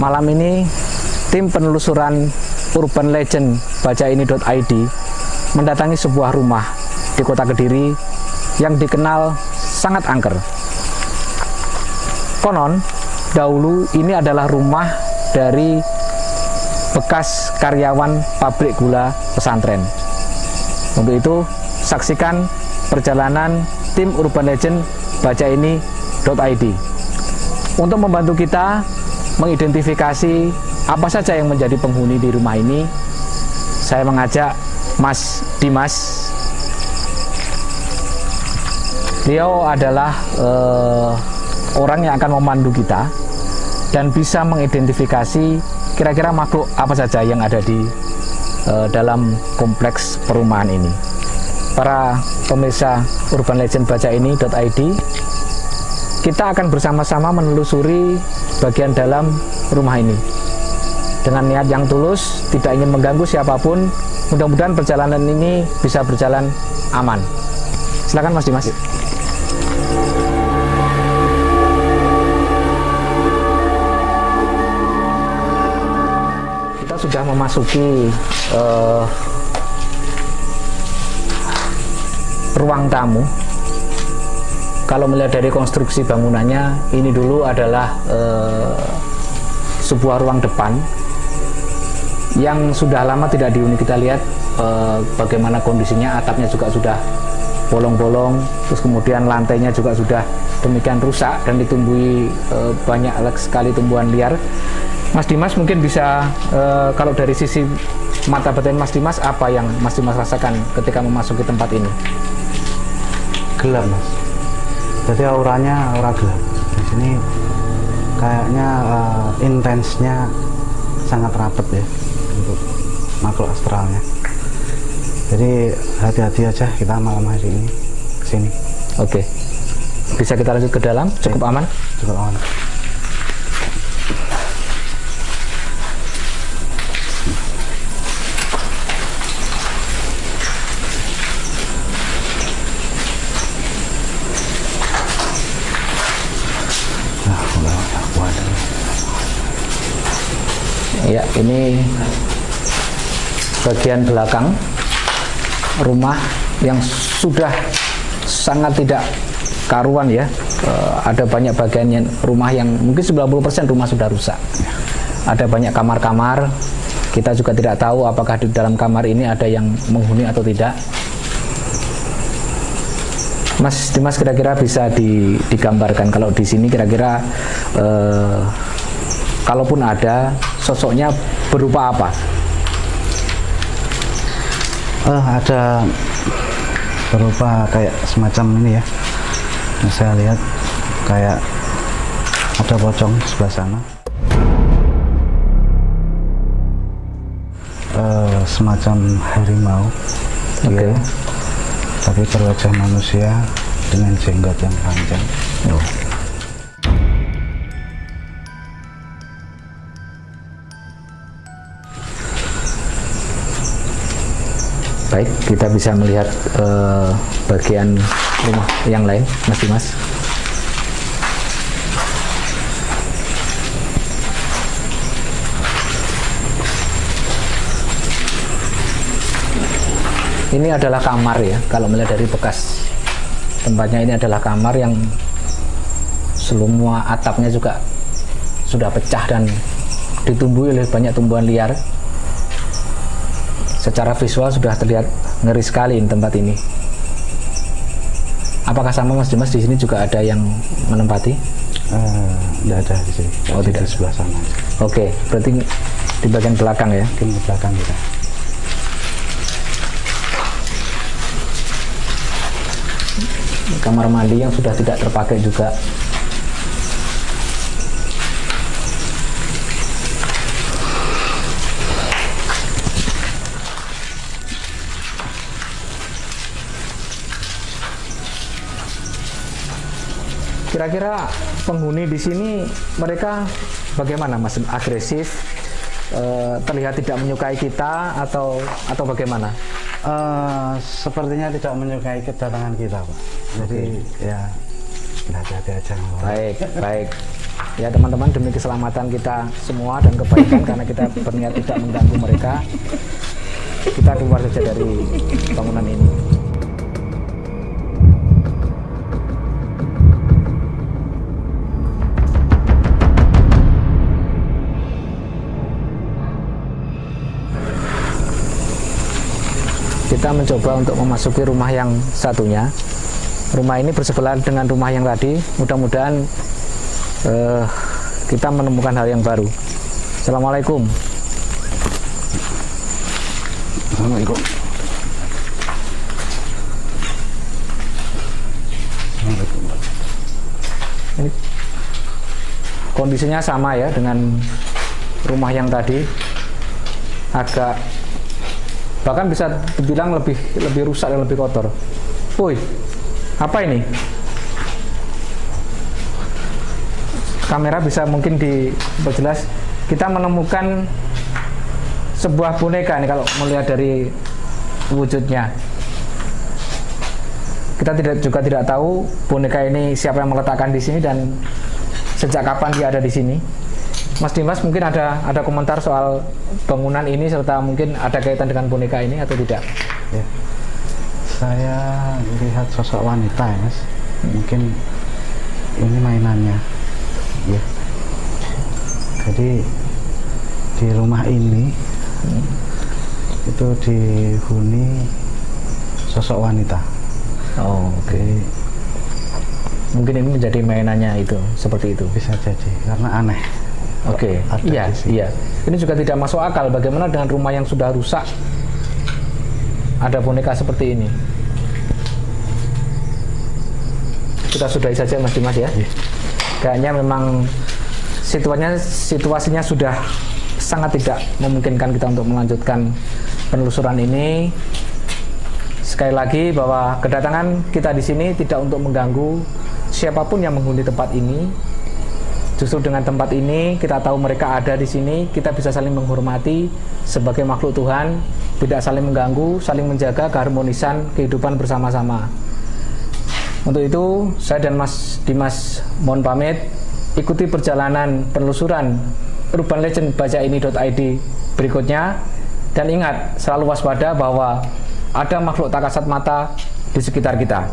Malam ini tim penelusuran Urban Legend bacaini.id mendatangi sebuah rumah di kota Kediri yang dikenal sangat angker. Konon, dahulu ini adalah rumah dari bekas karyawan pabrik gula pesantren. Untuk itu, saksikan perjalanan tim Urban Legend bacaini.id untuk membantu kita mengidentifikasi apa saja yang menjadi penghuni di rumah ini. Saya mengajak Mas Dimas. Beliau adalah orang yang akan memandu kita dan bisa mengidentifikasi kira-kira makhluk apa saja yang ada di dalam kompleks perumahan ini. Para pemirsa Urban Legend bacaini.id, kita akan bersama-sama menelusuri bagian dalam rumah ini dengan niat yang tulus, tidak ingin mengganggu siapapun. Mudah-mudahan perjalanan ini bisa berjalan aman. Silakan Mas Dimas. Kita sudah memasuki ruang tamu. Kalau melihat dari konstruksi bangunannya, ini dulu adalah sebuah ruang depan yang sudah lama tidak dihuni. Kita lihat bagaimana kondisinya, atapnya juga sudah bolong-bolong, terus kemudian lantainya juga sudah demikian rusak dan ditumbuhi banyak sekali tumbuhan liar. Mas Dimas mungkin bisa, kalau dari sisi mata batin Mas Dimas, apa yang Mas Dimas rasakan ketika memasuki tempat ini? Gelap, Mas. Jadi auranya aura gelap. Di sini kayaknya intensnya sangat rapat ya untuk makhluk astralnya. Jadi hati-hati aja kita malam hari ini kesini. Oke. Bisa kita lanjut ke dalam? Cukup aman? Cukup aman. Ya, ini bagian belakang rumah yang sudah sangat tidak karuan ya. Ada banyak bagian rumah yang mungkin 90% rumah sudah rusak. Ada banyak kamar-kamar. Kita juga tidak tahu apakah di dalam kamar ini ada yang menghuni atau tidak. Mas Dimas, kira-kira bisa digambarkan kalau di sini kira-kira kalaupun ada, sosoknya berupa apa? Ada berupa kayak semacam ini ya. Saya lihat kayak ada pocong sebelah sana. Semacam harimau. Oke. Dia, tapi berwajah manusia dengan jenggot yang panjang. Oh. Baik, kita bisa melihat bagian rumah yang lain, Mas Dimas. Ini adalah kamar ya, kalau melihat dari bekas tempatnya, ini adalah kamar yang semua atapnya juga sudah pecah dan ditumbuhi oleh banyak tumbuhan liar. Secara visual sudah terlihat ngeri sekali tempat ini. Apakah sama Mas Dimas, di sini juga ada yang menempati? Tidak ada di sini. Oh, tidak, di sebelah sana. Oke, berarti di bagian belakang ya? Mungkin di belakang kita. Kamar mandi yang sudah tidak terpakai juga. Kira-kira penghuni di sini mereka bagaimana, Mas? Agresif, terlihat tidak menyukai kita atau bagaimana? Sepertinya tidak menyukai kedatangan kita, Pak. Jadi ya hati-hati aja. Baik, baik. Ya teman-teman, demi keselamatan kita semua dan kebaikan, karena kita berniat tidak mengganggu mereka, kita keluar saja dari bangunan ini. Kita mencoba untuk memasuki rumah yang satunya. Rumah ini bersebelahan dengan rumah yang tadi. Mudah-mudahan kita menemukan hal yang baru. Assalamualaikum. Assalamualaikum. Ini kondisinya sama ya dengan rumah yang tadi, agak bahkan bisa dibilang lebih rusak dan lebih kotor. Woi, apa ini? Kamera bisa mungkin diperjelas. Kita menemukan sebuah boneka nih kalau melihat dari wujudnya. Kita juga tidak tahu boneka ini siapa yang meletakkan di sini dan sejak kapan dia ada di sini. Mas Dimas mungkin ada komentar soal bangunan ini serta mungkin ada kaitan dengan boneka ini atau tidak? Ya. Saya lihat sosok wanita ya Mas. Mungkin ini mainannya. Ya. Jadi di rumah ini itu dihuni sosok wanita. Oh, oke. Okay. Mungkin ini menjadi mainannya itu, seperti itu. Bisa jadi karena aneh. Oke, iya. Ini juga tidak masuk akal. Bagaimana dengan rumah yang sudah rusak, ada boneka seperti ini? Kita sudahi saja Mas Dimas ya. Kayaknya memang situasinya sudah sangat tidak memungkinkan kita untuk melanjutkan penelusuran ini. Sekali lagi bahwa kedatangan kita di sini tidak untuk mengganggu siapapun yang menghuni tempat ini. Justru dengan tempat ini kita tahu mereka ada di sini, kita bisa saling menghormati sebagai makhluk Tuhan, tidak saling mengganggu, saling menjaga keharmonisan kehidupan bersama-sama. Untuk itu saya dan Mas Dimas mohon pamit. Ikuti perjalanan penelusuran Urban Legend bacaini.id berikutnya, dan ingat selalu waspada bahwa ada makhluk tak kasat mata di sekitar kita.